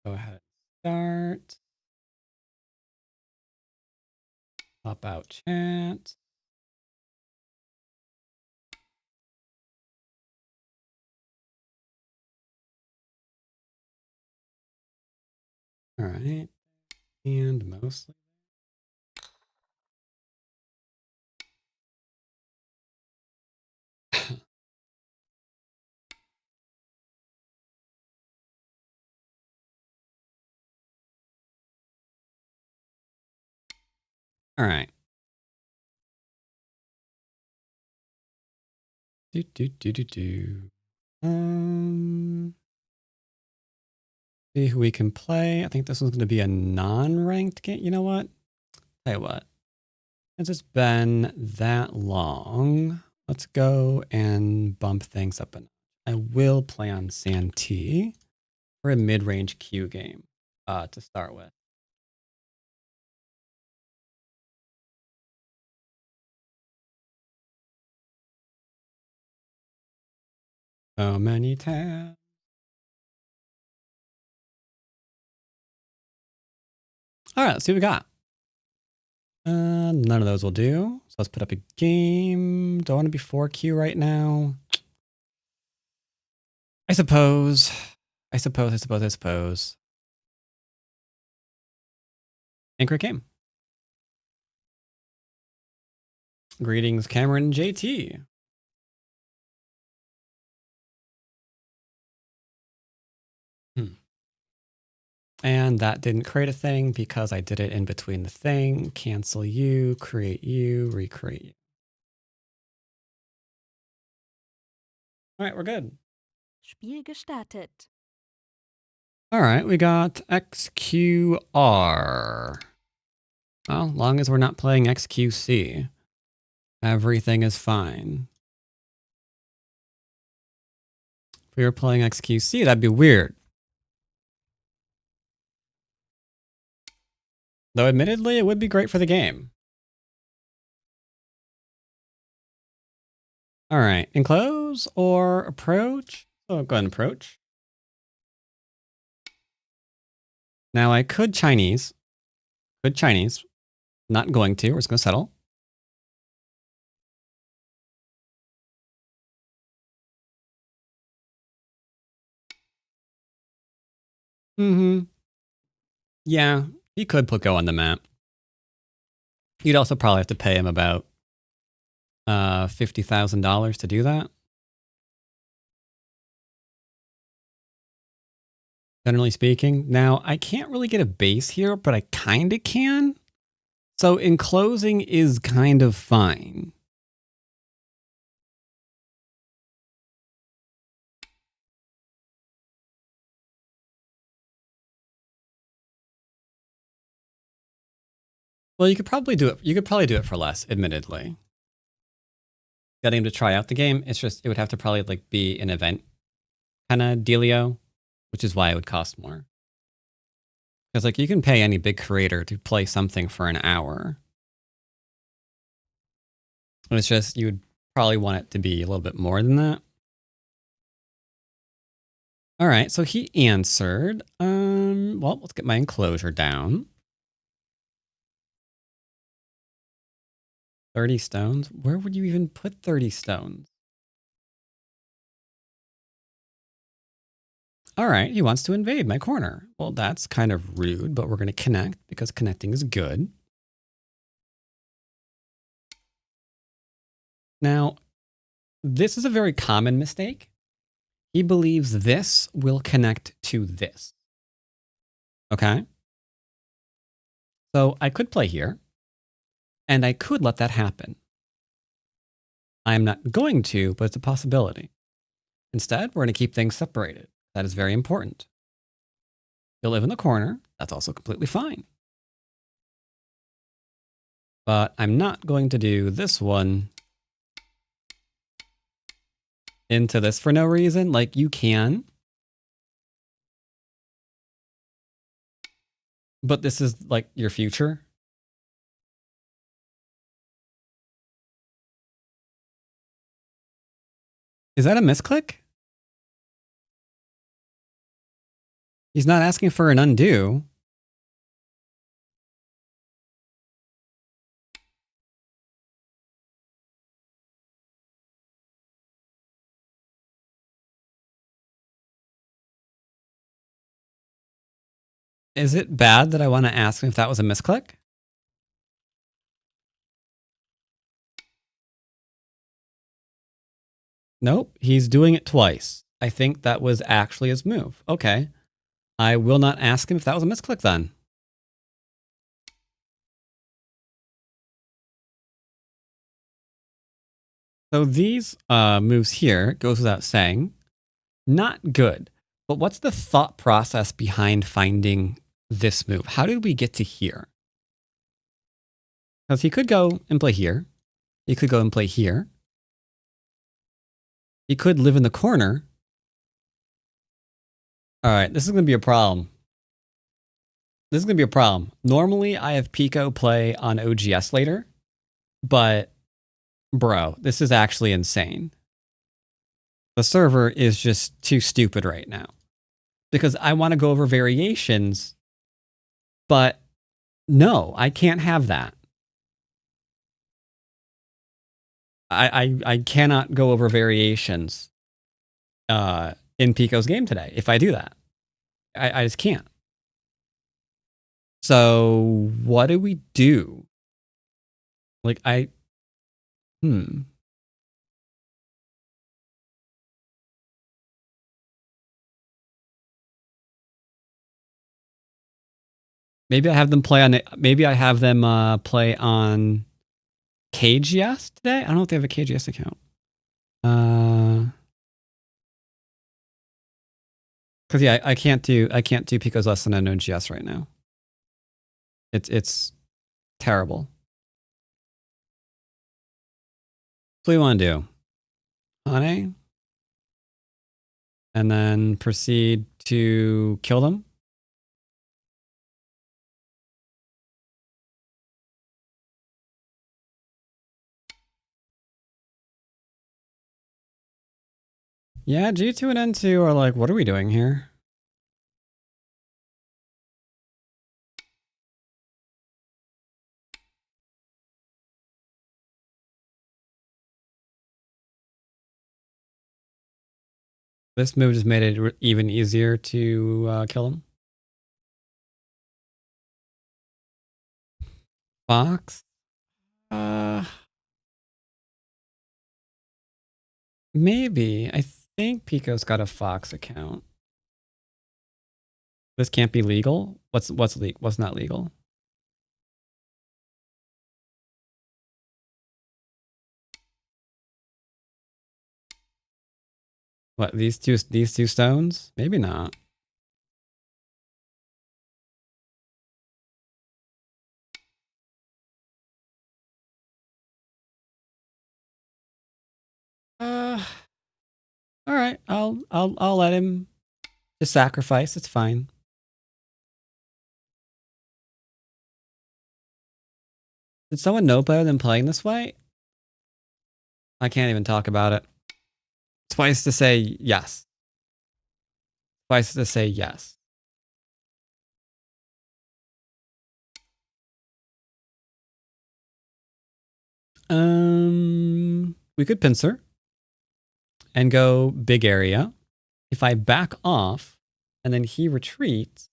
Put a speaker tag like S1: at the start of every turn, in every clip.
S1: Go ahead and start. Pop out chat. All right. And mostly. All right. See who we can play. I think this one's going to be a non-ranked game. You know what? Tell you what. Since it's been that long, let's go and bump things up. I will play on Santee for a mid-range Q game to start with. So many tabs. All right, let's see what we got. None of those will do. So let's put up a game. Do I want to be 4Q right now? I suppose. Anchor game. Greetings, Cameron and JT. And that didn't create a thing because I did it in between the thing. Cancel you, create you, recreate you. All right, we're good.
S2: Spiel gestartet.
S1: All right, we got XQR. Well, long as we're not playing XQC, everything is fine. If we were playing XQC, that'd be weird. Though admittedly, it would be great for the game. All right, enclose or approach? Oh, go ahead and approach. Now I could Chinese. Not going to, we're just gonna settle. Yeah, he could put Go on the map. You'd also probably have to pay him about $50,000 to do that. Generally speaking. Now, I can't really get a base here, but I kind of can. So enclosing is kind of fine. Well, you could probably do it. You could probably do it for less, admittedly. Getting him to try out the game, it's just it would have to probably like be an event kind of dealio, which is why it would cost more. Because like you can pay any big creator to play something for an hour. And it's just you would probably want it to be a little bit more than that. All right, so he answered. Well, let's get my enclosure down. 30 stones? Where would you even put 30 stones? All right, he wants to invade my corner. Well, that's kind of rude, but we're going to connect because connecting is good. Now, this is a very common mistake. He believes this will connect to this. Okay? So I could play here, and I could let that happen. I'm not going to, but it's a possibility. Instead, we're going to keep things separated. That is very important. You'll live in the corner. That's also completely fine. But I'm not going to do this one into this for no reason. Like, you can. But this is, like, your future. Is that a misclick? He's not asking for an undo. Is it bad that I want to ask him if that was a misclick? Nope, he's doing it twice. I think that was actually his move. Okay. I will not ask him if that was a misclick then. So these moves here, goes without saying, not good. But what's the thought process behind finding this move? How did we get to here? Because he could go and play here. He could go and play here. He could live in the corner. All right, this is going to be a problem. This is going to be a problem. Normally, I have Pico play on OGS later, but bro, this is actually insane. The server is just too stupid right now because I want to go over variations, but no, I can't have that. I cannot go over variations in Pico's game today if I do that. I just can't. So what do we do? Like Maybe I have them play on it. Maybe I have them play on KGS today. I don't know if they have a KGS account. Because yeah, I can't do Pico's lesson on OGS right now. It's terrible. So what do you want to do? Hane? And then proceed to kill them? Yeah, G2 and N2 are like, what are we doing here? This move just made it even easier to kill him. Fox? Maybe. I think Pico's got a Fox account. This can't be legal? What's not legal? What, these two stones? Maybe not. All right. I'll let him just sacrifice. It's fine. Did someone know better than playing this way? I can't even talk about it. Suffice to say yes. Suffice to say yes. We could pincer and go big area. If I back off and then he retreats,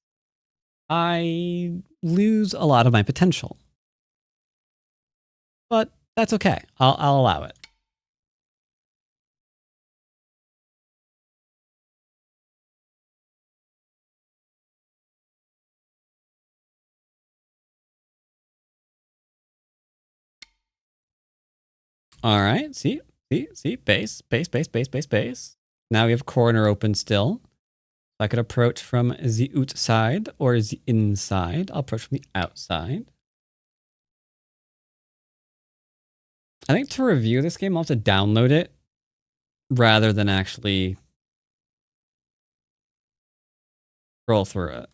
S1: I lose a lot of my potential. But that's okay. I'll allow it. All right. See, base. Now we have corner open still. I could approach from the outside or the inside. I'll approach from the outside. I think to review this game, I'll have to download it rather than actually roll through it.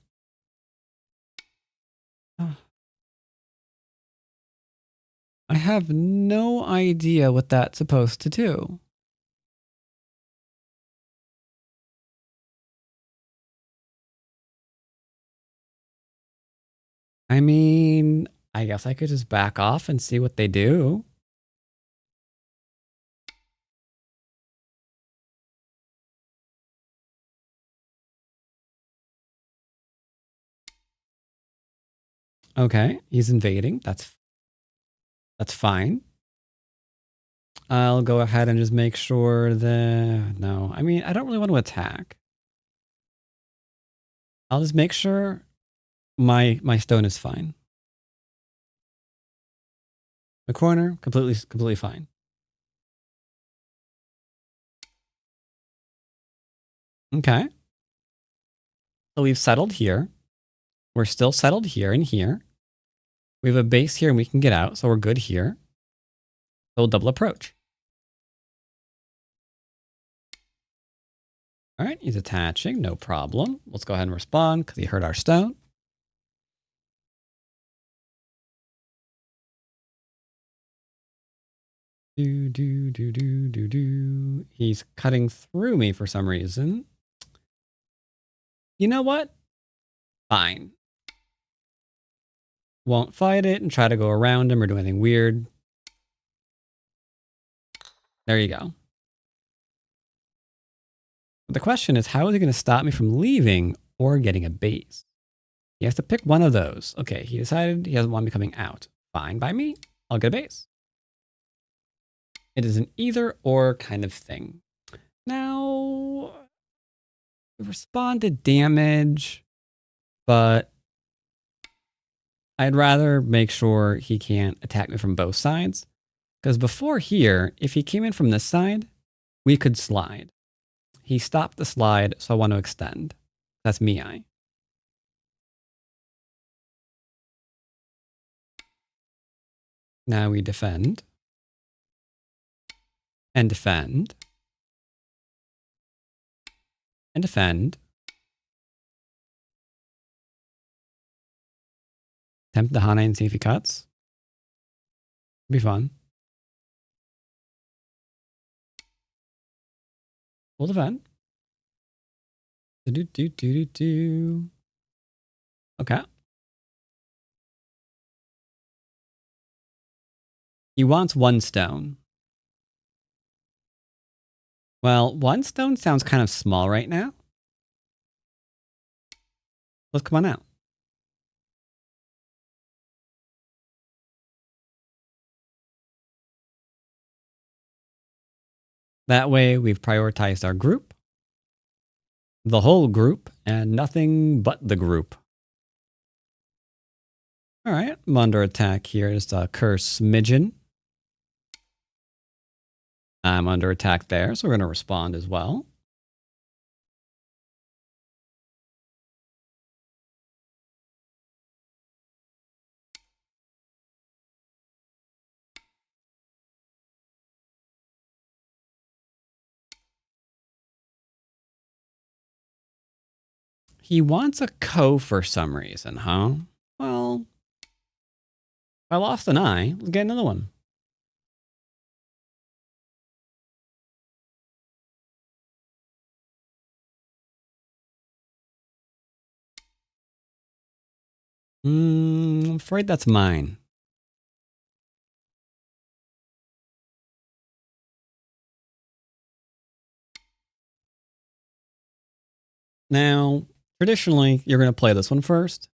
S1: I have no idea what that's supposed to do. I mean, I guess I could just back off and see what they do. Okay, he's invading. That's fine. I'll go ahead and just make sure that no. I mean, I don't really want to attack. I'll just make sure my stone is fine. The corner completely fine. Okay. So we've settled here. We're still settled here and here. We have a base here and we can get out, so we're good here. So we'll double approach. All right, he's attaching, no problem. Let's go ahead and respond because he heard our stone. Do. He's cutting through me for some reason. You know what? Fine. Won't fight it and try to go around him or do anything weird. There you go. But the question is, how is he going to stop me from leaving or getting a base? He has to pick one of those. Okay, he decided he doesn't want me coming out. Fine by me. I'll get a base. It is an either or kind of thing. Now, respond to damage, but I'd rather make sure he can't attack me from both sides. Because before here, if he came in from this side, we could slide. He stopped the slide, so I want to extend. That's me. Now we defend. And defend. And defend. Attempt the Hane and see if he cuts. It'll be fun. We'll defend. Okay. He wants one stone. Well, one stone sounds kind of small right now. Let's come on out. That way we've prioritized our group, the whole group, and nothing but the group. All right, I'm under attack here. Just a curse smidgen. I'm under attack there, so we're going to respond as well. He wants a co for some reason, huh? Well, I lost an eye. Let's get another one. I'm afraid that's mine. Now, traditionally, you're going to play this one first.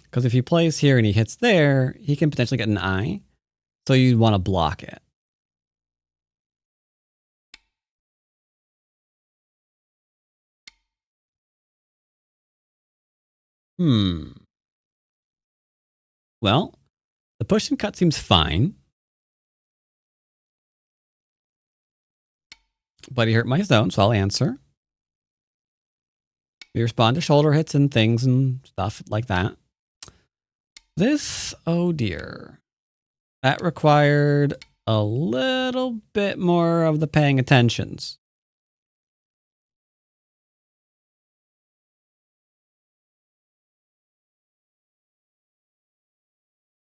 S1: Because if he plays here and he hits there, he can potentially get an eye. So you'd want to block it. Well, the push and cut seems fine. But he hurt my zone, so I'll answer. We respond to shoulder hits and things and stuff like that. This, oh dear. That required a little bit more of the paying attentions.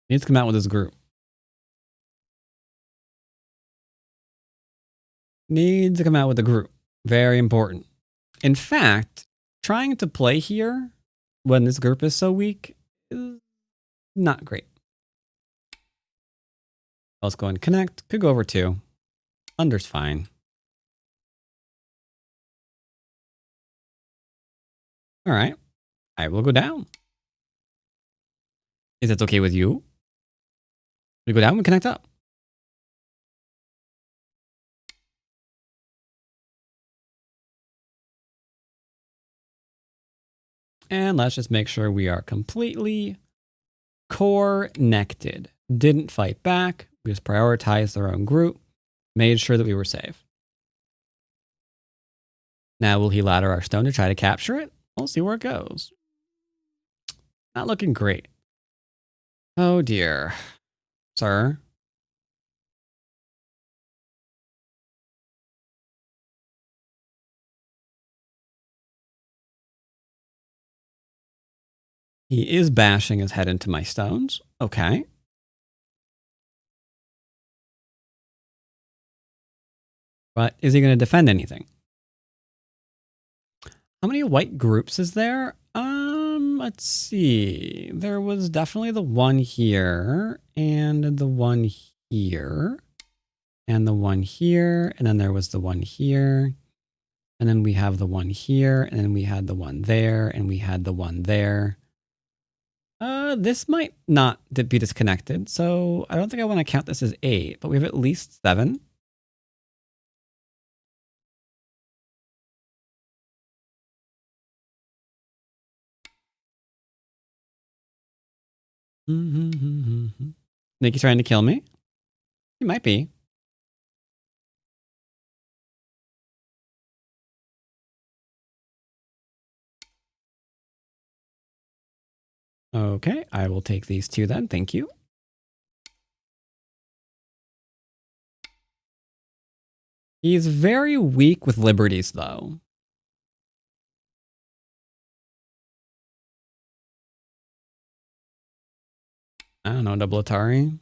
S1: Needs to come out with his group. Needs to come out with the group. Very important. In fact, trying to play here when this group is so weak is Not great. Let's go and connect. Could go over 2. Under's fine. All right. I will go down. Is that okay with you? We go down and connect up. And let's just make sure we are completely connected. Didn't fight back. We just prioritized our own group. Made sure that we were safe. Now, will he ladder our stone to try to capture it? We'll see where it goes. Not looking great. Oh dear. Sir? He is bashing his head into my stones. Okay. But is he going to defend anything? How many white groups is there? Let's see. There was definitely the one here, and the one here, and the one here, and then there was the one here, and then we have the one here, and then we had the one there, and we had the one there. This might not be disconnected, so I don't think I want to count this as 8, but we have at least 7. Think he's trying to kill me? He might be. Okay, I will take these 2 then. Thank you. He's very weak with liberties, though. I don't know, double Atari.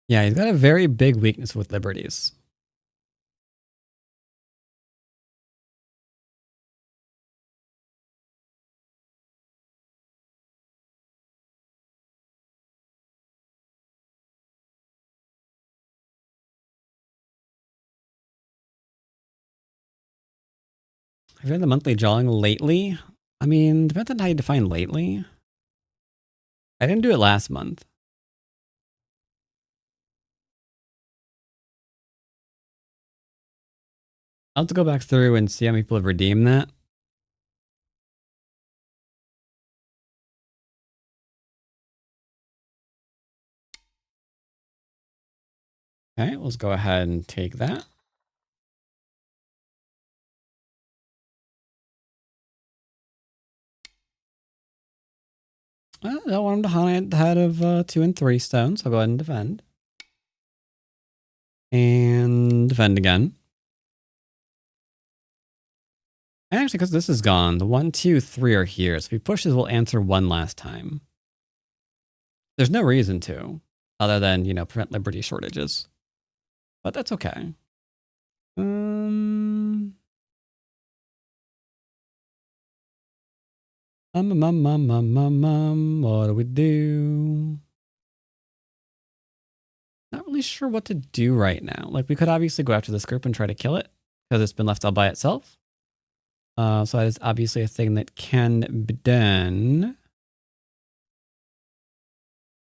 S1: Yeah, he's got a very big weakness with liberties. Have you had the monthly jawing lately? I mean, depends on how you define lately. I didn't do it last month. I'll have to go back through and see how many people have redeemed that. Okay, let's go ahead and take that. I don't want him to hide the head of 2 and 3 stones. I'll go ahead and defend. And defend again. And actually, because this is gone, the 1, 2, 3 are here. So if he pushes, we'll answer 1 last time. There's no reason to, other than, prevent liberty shortages. But that's okay. What do we do? Not really sure what to do right now. Like, we could obviously go after this group and try to kill it, because it's been left all by itself. So that is obviously a thing that can be done.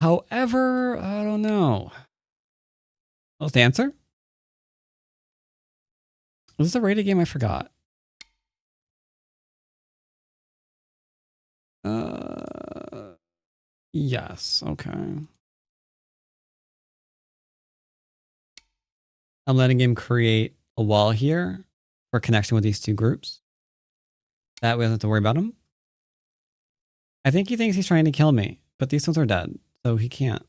S1: However, I don't know. What's the answer? Was this a rated game? I forgot. Yes. Okay. I'm letting him create a wall here for connection with these 2 groups. That way I don't have to worry about him. I think he thinks he's trying to kill me, but these ones are dead, so he can't.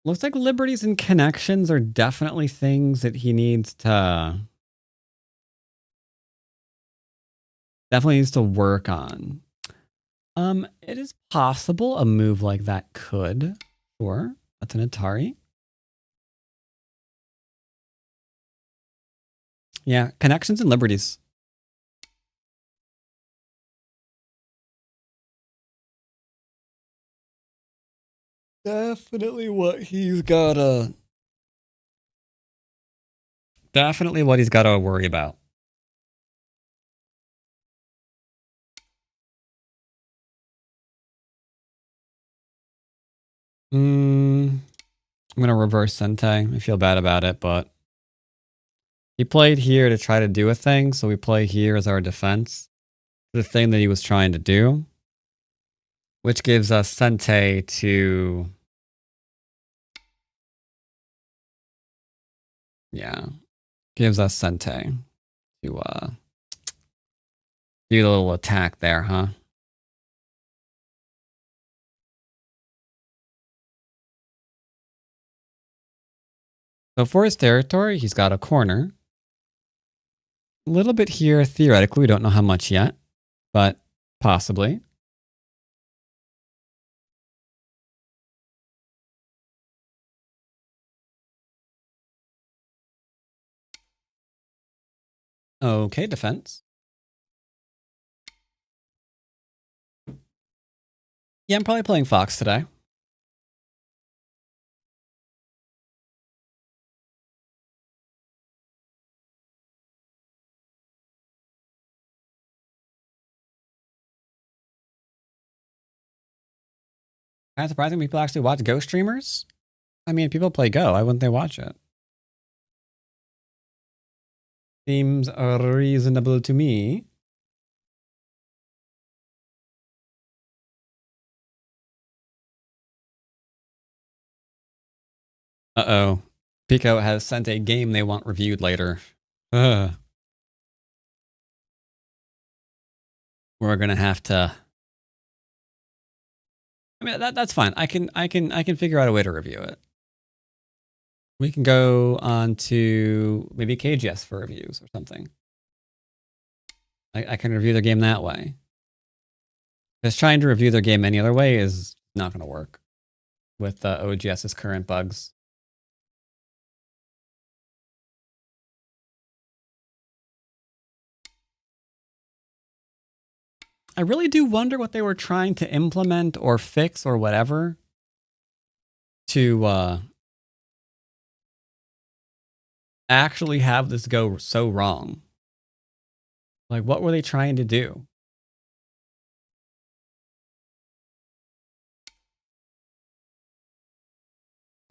S1: Looks like liberties and connections are definitely things that he needs to... Definitely needs to work on. It is possible a move like that could Sure, that's an Atari. Yeah, connections and liberties. Definitely what he's gotta. Definitely what he's gotta worry about. I'm gonna reverse Sente. I feel bad about it, but he played here to try to do a thing, so we play here as our defense. The thing that he was trying to do, which gives us Sente to, yeah, gives us Sente to do the little attack there, huh? So for his territory, he's got a corner. A little bit here, theoretically, we don't know how much yet, but possibly. Okay, defense. Yeah, I'm probably playing Fox today. Kind of surprising people actually watch Go streamers. I mean, people play Go. Why wouldn't they watch it? Seems reasonable to me. Uh-oh. Pico has sent a game they want reviewed later. Ugh. We're gonna have to. I mean, that's fine. I can figure out a way to review it. We can go on to maybe KGS for reviews or something. I can review their game that way. Just trying to review their game any other way is not going to work with OGS's current bugs. I really do wonder what they were trying to implement or fix or whatever to actually have this go so wrong. Like, what were they trying to do?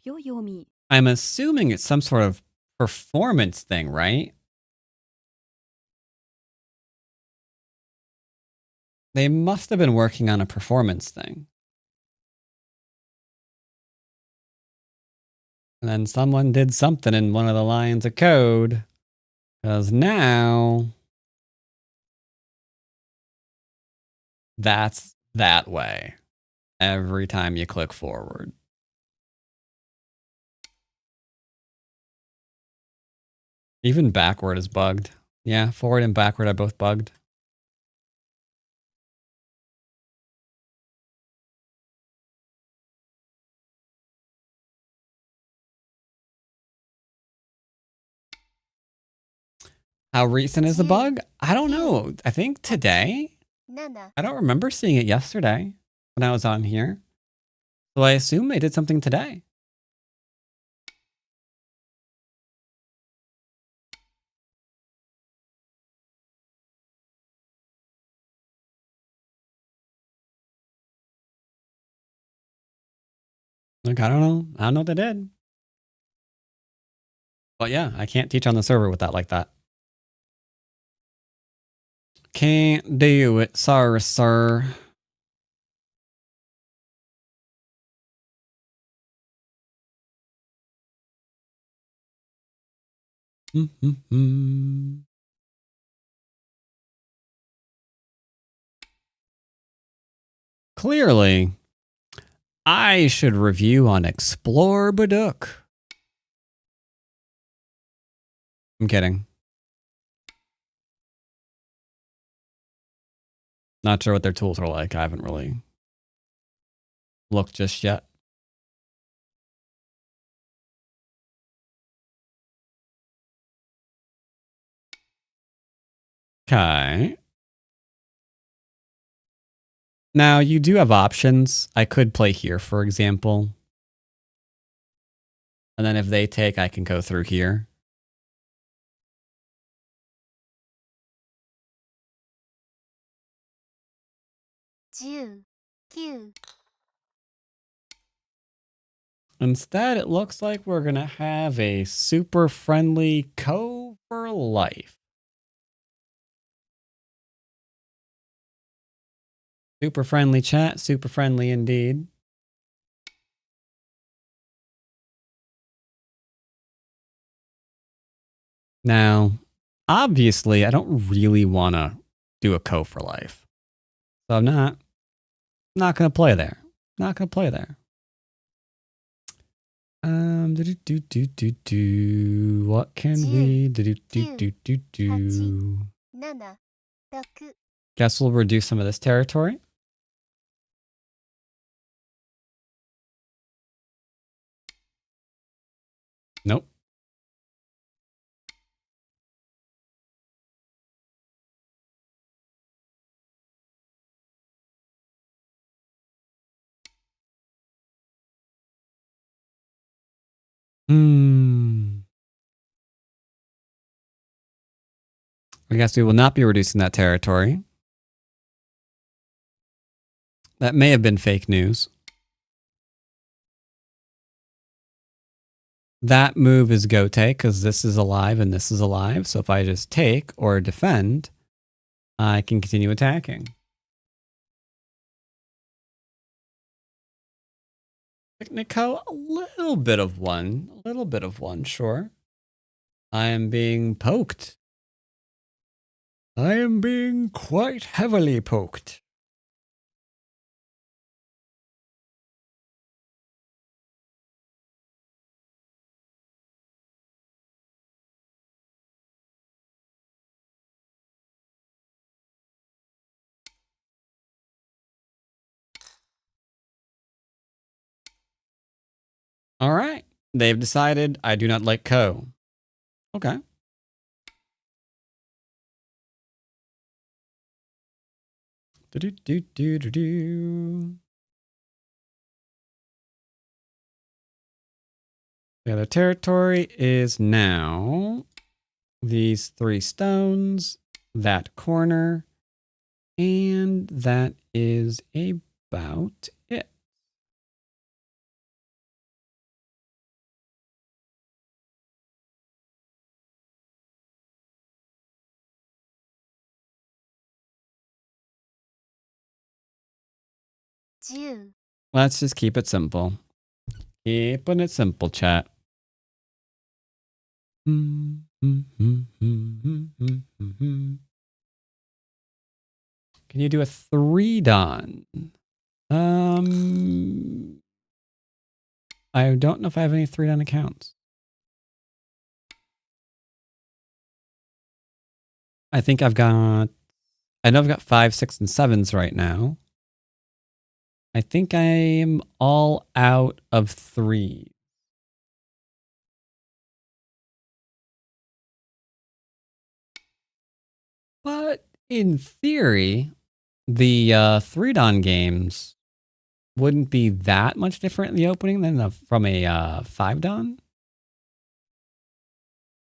S2: Yoyomi.
S1: I'm assuming it's some sort of performance thing, right? They must have been working on a performance thing. And then someone did something in one of the lines of code. Because now that's that way every time you click forward. Even backward is bugged. Yeah, forward and backward are both bugged. How recent is the bug? I don't know. I think today. I don't remember seeing it yesterday when I was on here. So I assume they did something today. Like, I don't know. I don't know what they did. But yeah, I can't teach on the server with that like that. Can't do it. Sorry, sir. Clearly, I should review on Explore Baduk. I'm kidding. Not sure what their tools are like. I haven't really looked just yet. Okay. Now, you do have options. I could play here, for example. And then if they take, I can go through here. Instead, it looks like we're going to have a super friendly co for life. Super friendly chat, super friendly indeed. Now, obviously, I don't really want to do a co for life. So I'm not going to play there. Not going to play there. What can we do? Guess we'll reduce some of this territory. Nope. I guess we will not be reducing that territory. That may have been fake news. That move is go take because this is alive and this is alive. So if I just take or defend, I can continue attacking. Nico, a little bit of one, sure. I am being poked. I am being quite heavily poked. All right. They've decided I do not like Co. Okay. The other territory is now these 3 stones, that corner, and that is about it. Let's just keep it simple. Keeping it simple, chat. Can you do a 3 Don? I don't know if I have any 3 Don accounts. I think I know I've got 5, 6, and 7s right now. I think I am all out of 3. But in theory, the 3 Don games wouldn't be that much different in the opening than from a 5 Don.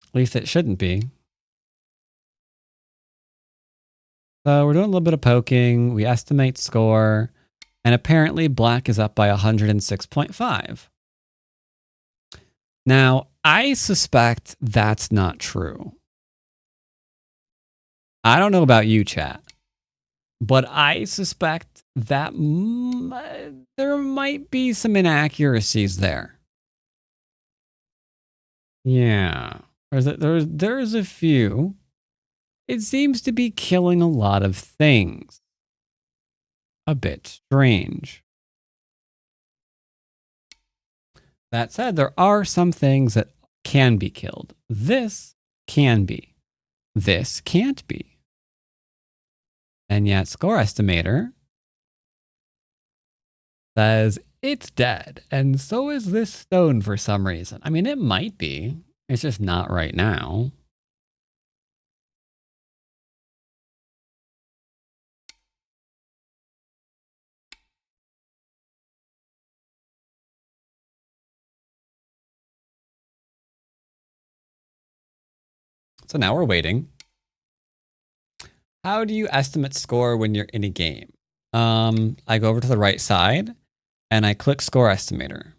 S1: At least it shouldn't be. So we're doing a little bit of poking. We estimate score. And apparently black is up by 106.5. Now, I suspect that's not true. I don't know about you, chat, but I suspect that there might be some inaccuracies there. Yeah, there's a few. It seems to be killing a lot of things. A bit strange. That said, there are some things that can be killed. This can be. This can't be. And yet, Score Estimator says it's dead. And so is this stone for some reason. I mean, it might be. It's just not right now. So now we're waiting. How do you estimate score when you're in a game? I go over to the right side and I click score estimator.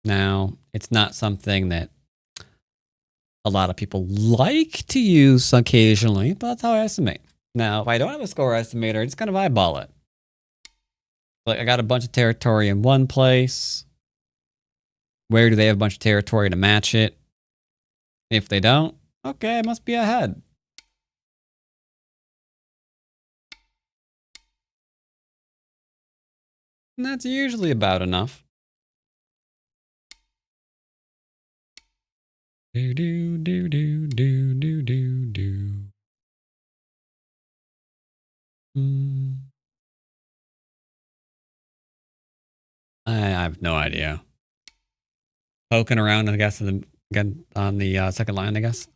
S1: Now, it's not something that a lot of people like to use occasionally, but that's how I estimate. Now, if I don't have a score estimator, I just kind of eyeball it. Like, I got a bunch of territory in one place. Where do they have a bunch of territory to match it? If they don't, okay, I must be ahead. And that's usually about enough. Do do do do do do do do. I have no idea. Poking around, I guess, again on the second line, I guess.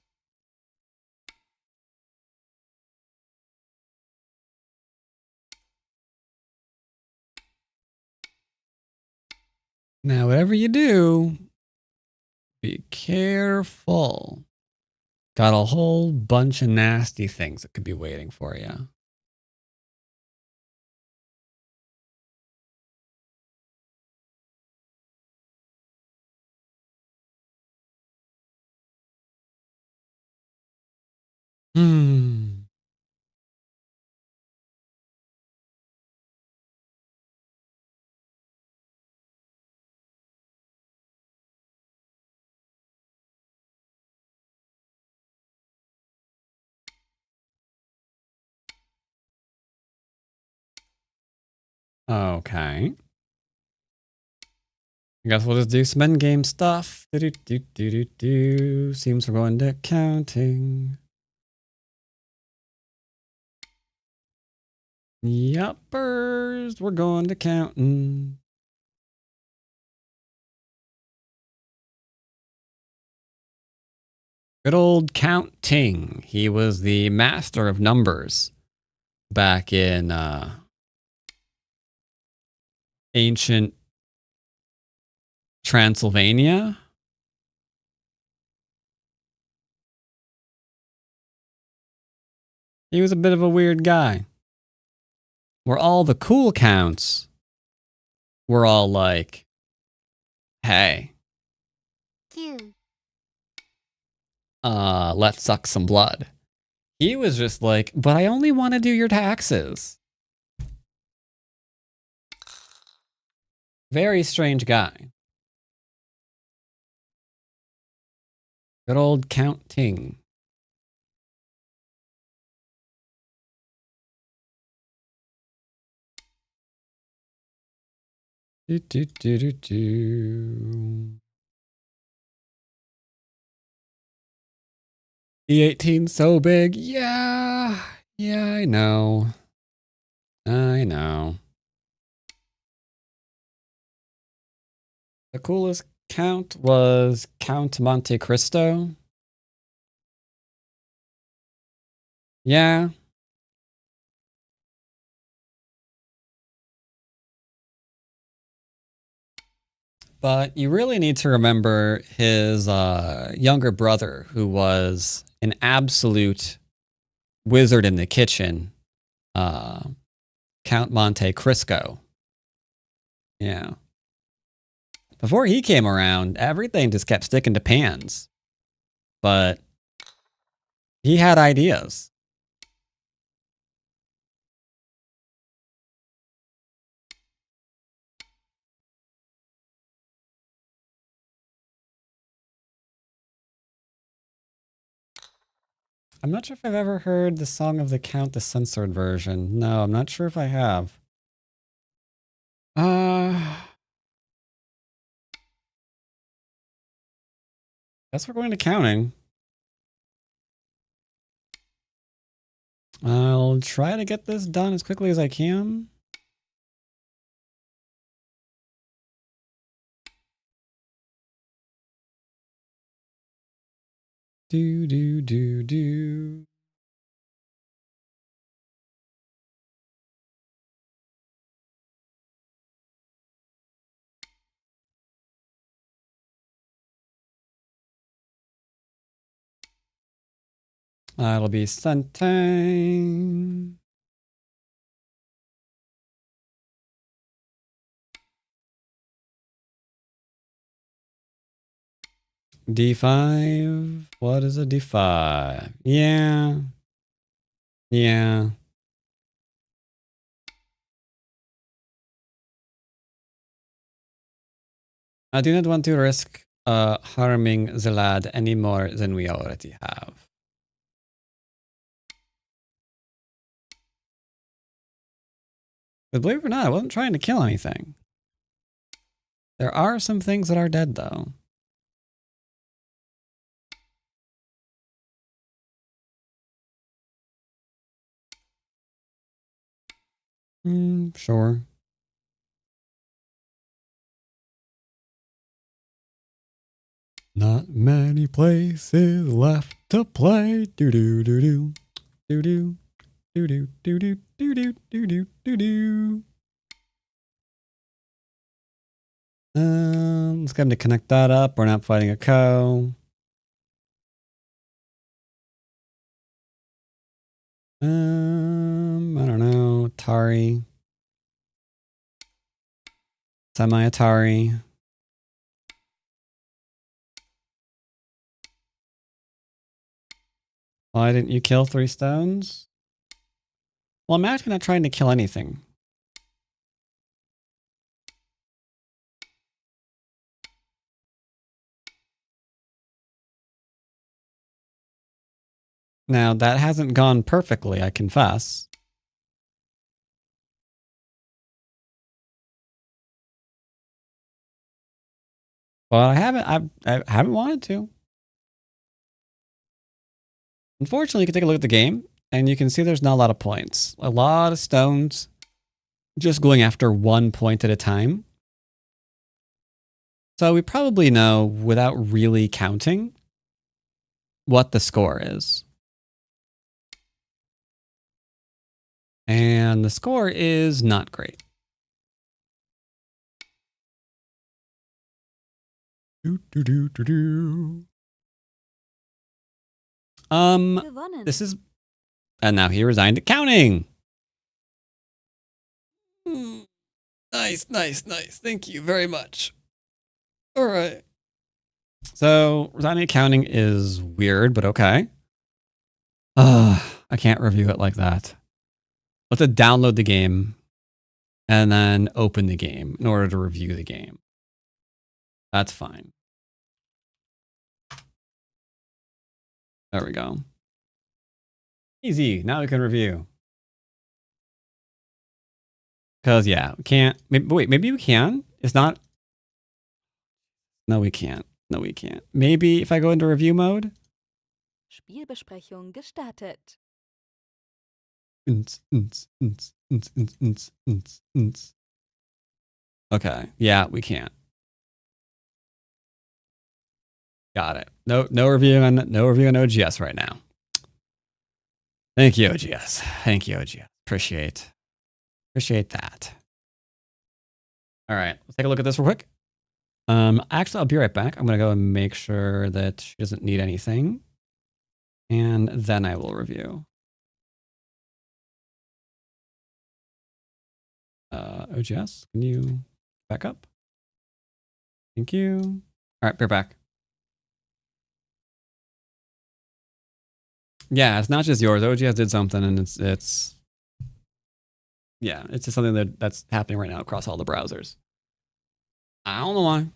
S1: Now, whatever you do, be careful. Got a whole bunch of nasty things that could be waiting for you. Hmm. Okay. I guess we'll just do some endgame stuff. Do, do, do, do, do, do. Seems we're going to counting. Yuppers, we're going to counting. Good old counting. He was the master of numbers back in ancient Transylvania. He was a bit of a weird guy. Where all the cool counts were all like, hey,
S2: 9
S1: let's suck some blood. He was just like, but I only want to do your taxes. Very strange guy. Good old Count Ting. Do, do, do, do, do. E18 so big. Yeah. Yeah, I know. I know. The coolest count was Count Monte Cristo. Yeah. But you really need to remember his younger brother, who was an absolute wizard in the kitchen, uh, Count Monte Cristo. Yeah. Before he came around, everything just kept sticking to pans. But he had ideas. I'm not sure if I've ever heard the Song of the Count, the censored version. No, I'm not sure if I have. Guess we're going to counting. I'll try to get this done as quickly as I can. Do, do, do, do. That'll be Centane. D5. What is a D5? Yeah. Yeah. I do not want to risk harming the lad any more than we already have. But believe it or not, I wasn't trying to kill anything. There are some things that are dead, though. Sure. Not many places left to play. Do do do do do do do do do do do do do do do. Let's get him to connect that up. We're not fighting a co. I don't know. Atari. Semi-Atari. Why didn't you kill 3 stones? Well, I'm actually not trying to kill anything. Now, that hasn't gone perfectly, I confess. But I haven't wanted to. Unfortunately, you can take a look at the game, and you can see there's not a lot of points. A lot of stones just going after 1 point at a time. So we probably know, without really counting, what the score is. And the score is not great.
S2: Gewonnen.
S1: This is... And now he resigned at counting. Nice, nice, nice. Thank you very much. All right. So, resigning at counting is weird, but okay. I can't review it like that. Let's download the game and then open the game in order to review the game. That's fine. There we go. Easy. Now we can review. Because, yeah, we can't. Wait, maybe we can? It's not. No, we can't. No, we can't. Maybe if I go into review mode.
S2: Spielbesprechung gestartet.
S1: Okay. Yeah, we can't. Got it. No reviewing on OGS right now. Thank you, OGS. Thank you, OGS. Appreciate that. All right, let's take a look at this real quick. Actually, I'll be right back. I'm gonna go and make sure that she doesn't need anything, and then I will review. OGS, can you back up? Thank you. All right, we're back. Yeah, it's not just yours. OGS did something, and it's yeah, it's just something that's happening right now across all the browsers. I don't know why.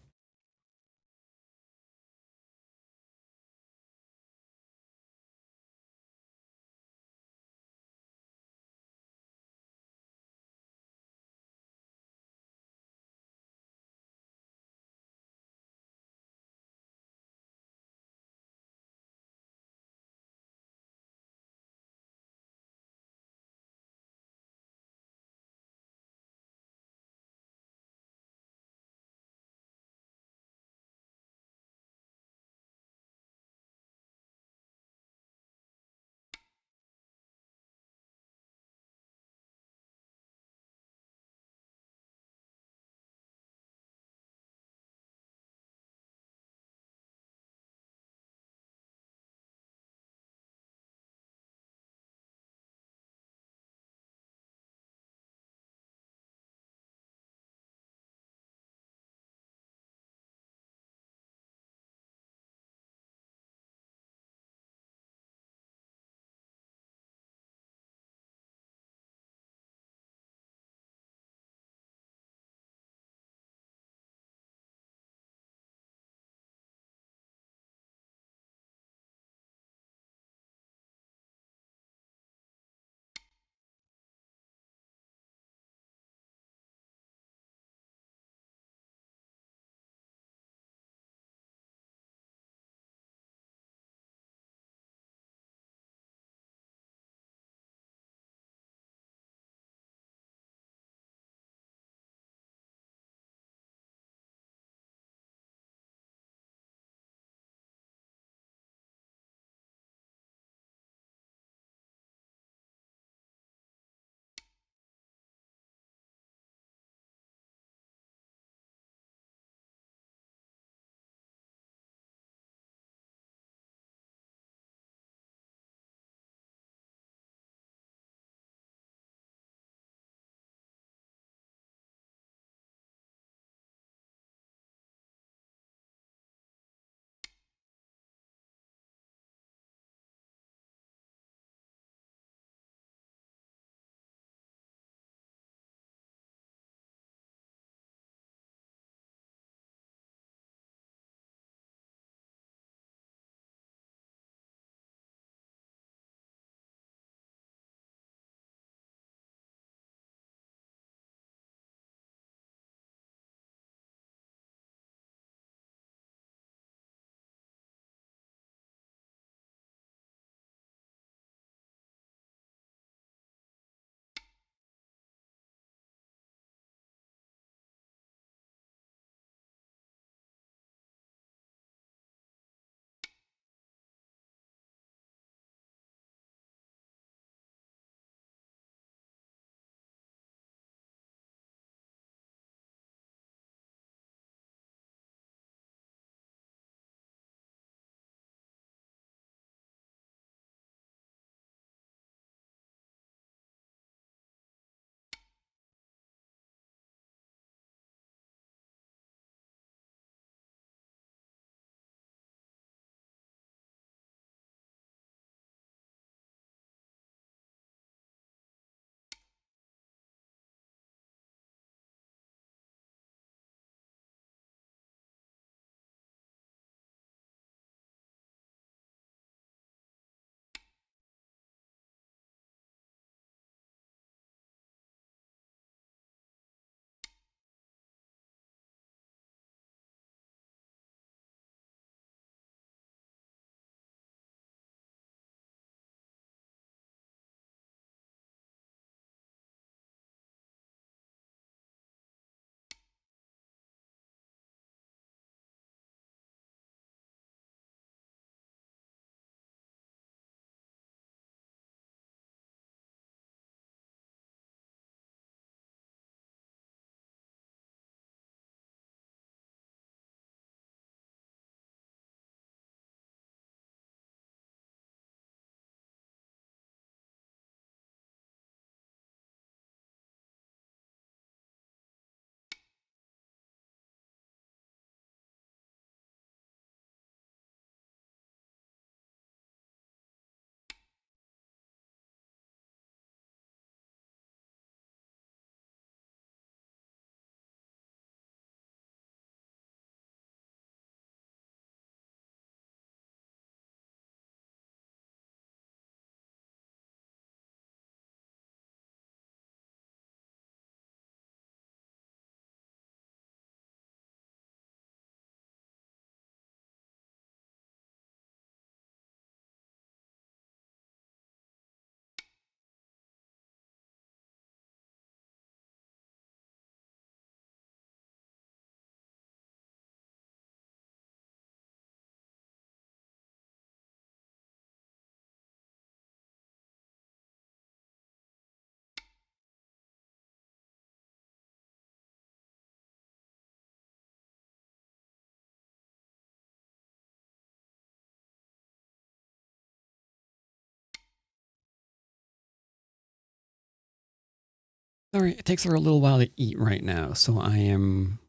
S1: Sorry, it takes her a little while to eat right now, so I am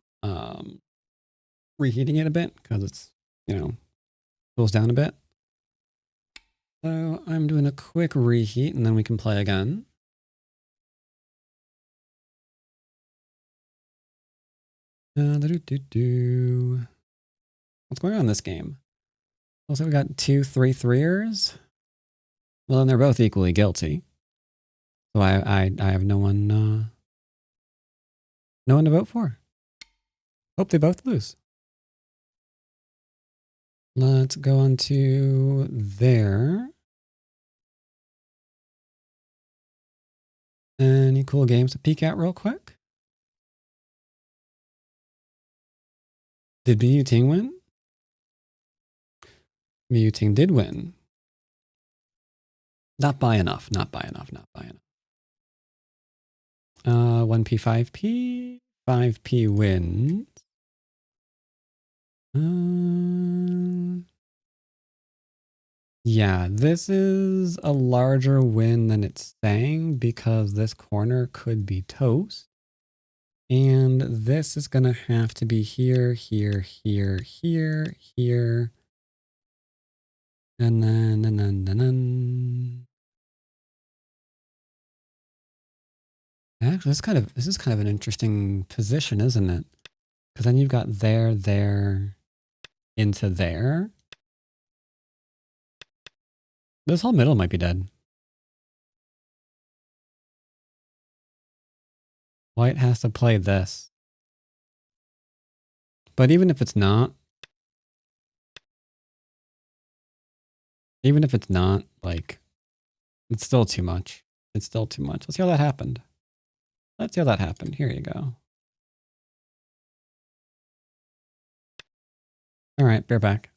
S1: reheating it a bit because it's, cools down a bit. So I'm doing a quick reheat and then we can play again. What's going on in this game? Looks like we got 2 3-3ers. Well, then they're both equally guilty. So I have no one to vote for. Hope they both lose. Let's go on to there. Any cool games to peek at real quick? Did BU Ting win? BU Ting did win. Not by enough. 1P, 5P. 5P wins. Yeah, this is a larger win than it's saying because this corner could be toast. And this is going to have to be here, here, here, here, here. And then. Actually, this is kind of an interesting position, isn't it? Because then you've got there, there, into there. This whole middle might be dead. White has to play this. But even if it's not, like, it's still too much. It's still too much. Let's see how that happened. Here you go. All right, bear back.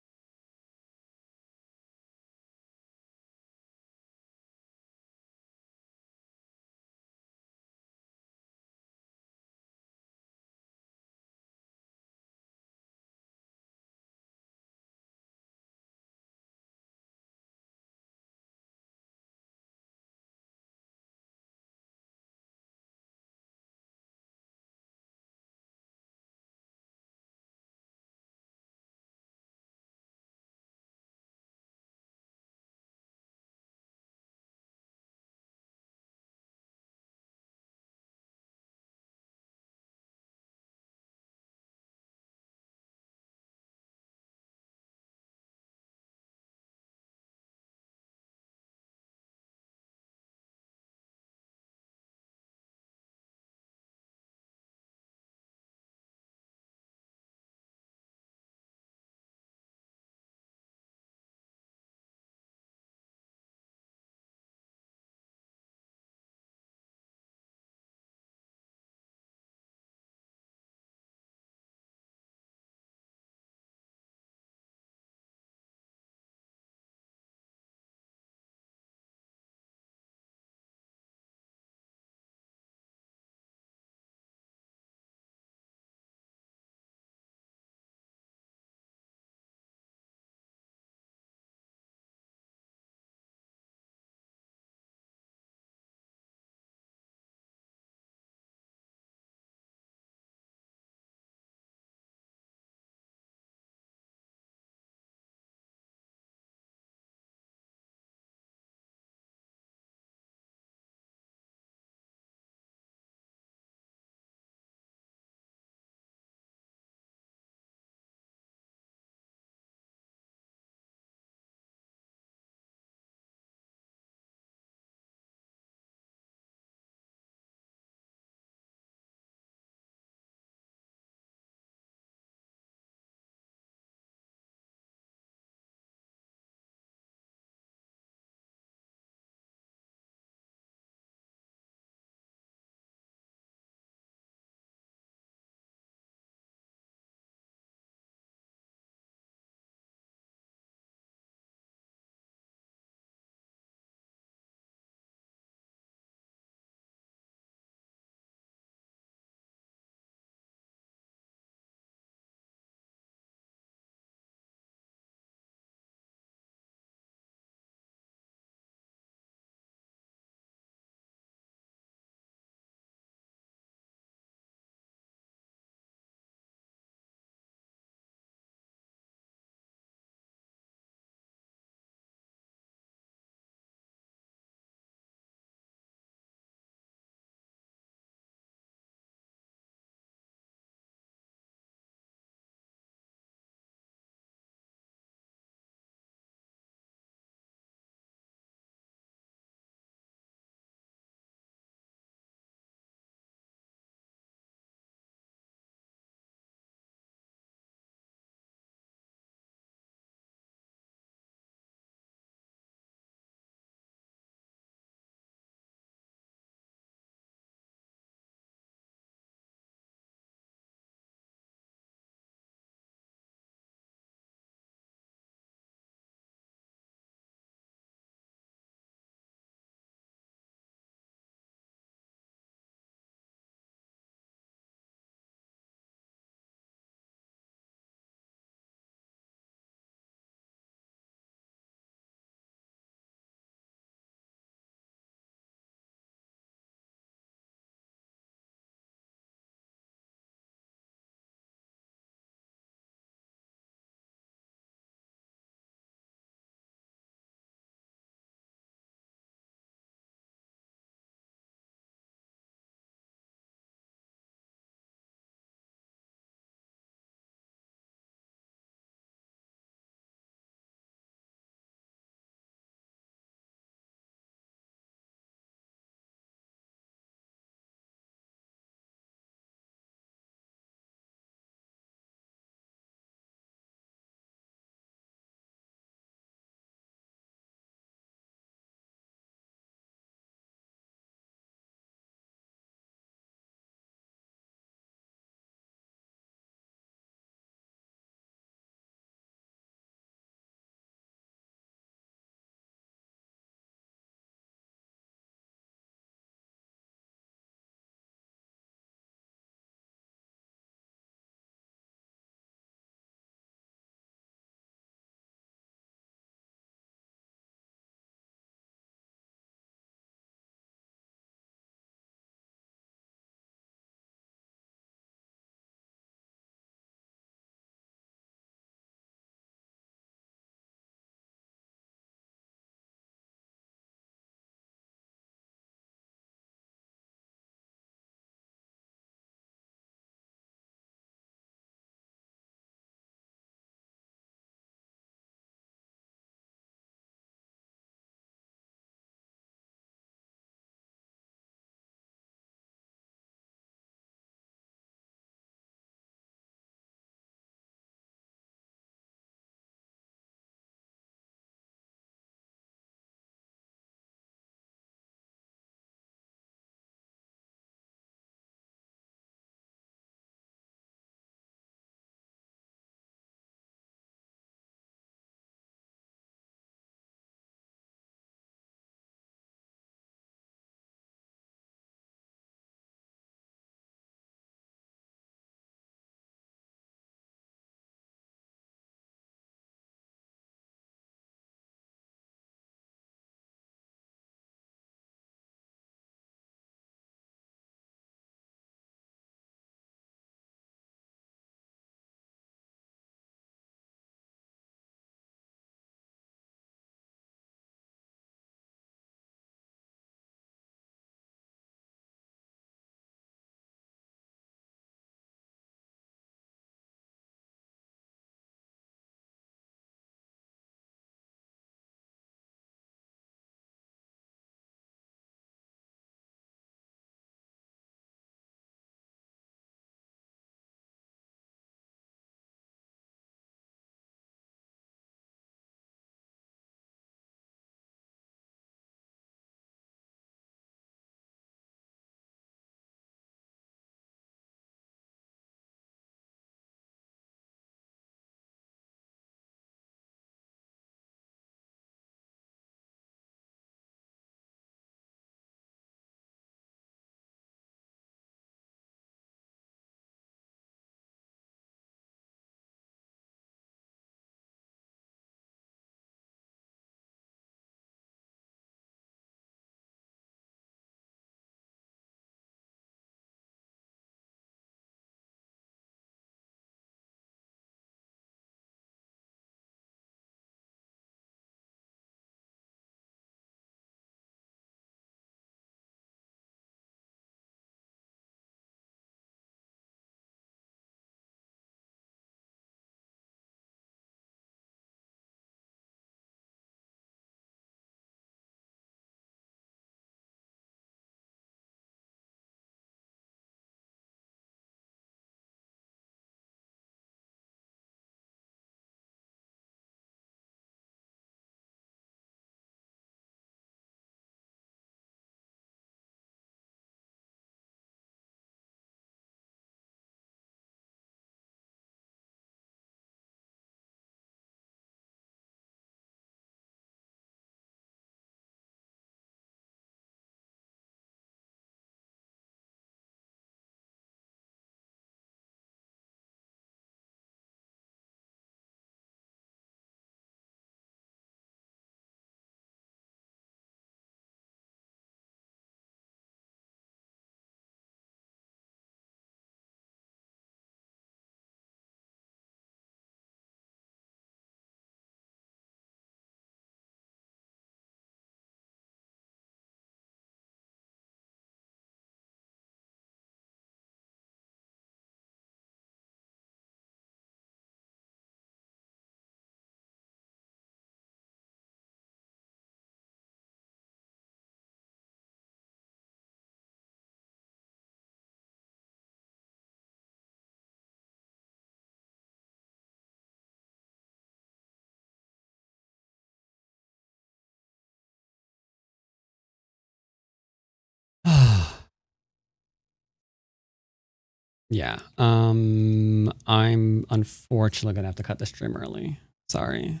S1: Yeah. I'm unfortunately gonna have to cut the stream early. Sorry.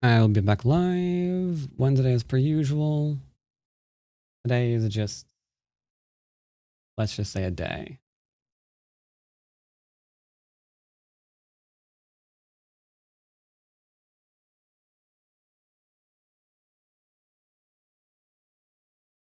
S1: I'll be back live Wednesday as per usual. Today is just, let's just say, a day.